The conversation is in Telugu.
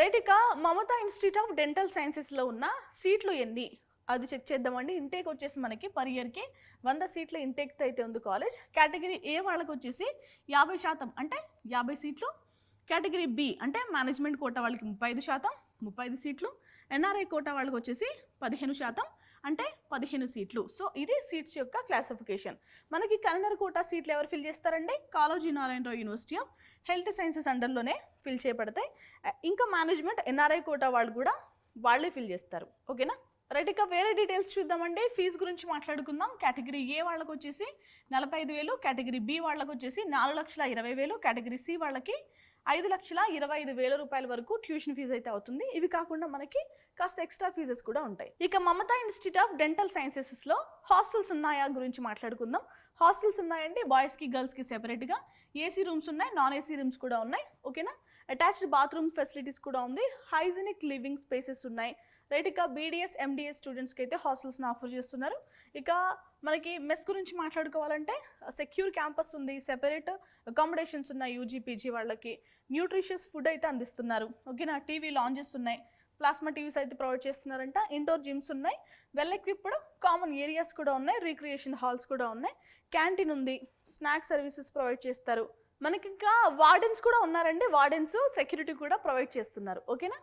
రైట్. ఇక మమతా ఇన్స్టిట్యూట్ ఆఫ్ డెంటల్ సైన్సెస్లో ఉన్న సీట్లు ఎన్ని అది చెక్ చేద్దామండి. ఇంటేక్ వచ్చేసి మనకి పర్ ఇయర్కి 100 సీట్ల ఇంటేక్ అయితే ఉంది కాలేజ్. కేటగిరీ ఏ వాళ్ళకి వచ్చేసి 50% అంటే 50 సీట్లు. కేటగిరీ బి అంటే మేనేజ్మెంట్ కోటా వాళ్ళకి 35%, 35 సీట్లు. ఎన్ఆర్ఐ కోటా వాళ్ళకి వచ్చేసి 15% అంటే 15 సీట్లు. సో ఇది సీట్స్ యొక్క క్లాసిఫికేషన్. మనకి కరీంనగర్ కోటా సీట్లు ఎవరు ఫిల్ చేస్తారండి? Kaloji Narayanarao university of health sciences అండర్లోనే ఫిల్ చేయబడతాయి. ఇంకా మేనేజ్మెంట్ ఎన్ఆర్ఐ కోటా వాళ్ళు కూడా వాళ్ళే ఫిల్ చేస్తారు. ఓకేనా? రైట్. ఇక వేరే డీటెయిల్స్ చూద్దామండి. ఫీజు గురించి మాట్లాడుకుందాం. కేటగిరీ ఏ వాళ్ళకి వచ్చేసి 45,000, కేటగిరీ బి వాళ్ళకి వచ్చేసి 4,20,000, కేటగిరీ సి వాళ్ళకి 5,25,000 రూపాయల వరకు ట్యూషన్ ఫీజు అయితే అవుతుంది. ఇవి కాకుండా మనకి కాస్త ఎక్స్ట్రా ఫీజెస్ కూడా ఉంటాయి. ఇక మమతా ఇన్స్టిట్యూట్ ఆఫ్ డెంటల్ సైన్సెస్లో హాస్టల్స్ ఉన్నాయా గురించి మాట్లాడుకుందాం. హాస్టల్స్ ఉన్నాయండి. బాయ్స్కి గర్ల్స్కి సెపరేట్గా ఏసీ రూమ్స్ ఉన్నాయి, నాన్ ఏసీ రూమ్స్ కూడా ఉన్నాయి. ఓకేనా? అటాచ్డ్ బాత్రూమ్ ఫెసిలిటీస్ కూడా ఉంది. హైజీనిక్ లివింగ్ స్పేసెస్ ఉన్నాయి. రైట్. ఇక బీడీఎస్ ఎండిఎస్ స్టూడెంట్స్కి అయితే హాస్టల్స్ని ఆఫర్ చేస్తున్నారు. ఇక మనకి మెస్ గురించి మాట్లాడుకోవాలంటే సెక్యూర్ క్యాంపస్ ఉంది, సెపరేట్ అకామిడేషన్స్ ఉన్నాయి యూజీ పీజీ వాళ్ళకి. న్యూట్రిషియస్ ఫుడ్ అయితే అందిస్తున్నారు. ఓకేనా? టీవీ లాంజెస్ ఉన్నాయి, ప్లాస్మా టీవీస్ అయితే ప్రొవైడ్ చేస్తున్నారంట. ఇండోర్ జిమ్స్ ఉన్నాయి, వెల్ ఎక్విప్డ్ కామన్ ఏరియాస్ కూడా ఉన్నాయి, రీక్రియేషన్ హాల్స్ కూడా ఉన్నాయి, క్యాంటీన్ ఉంది, స్నాక్ సర్వీసెస్ ప్రొవైడ్ చేస్తారు. మనకి ఇంకా వార్డెన్స్ కూడా ఉన్నారండి. వార్డెన్స్ సెక్యూరిటీ కూడా ప్రొవైడ్ చేస్తున్నారు. ఓకేనా?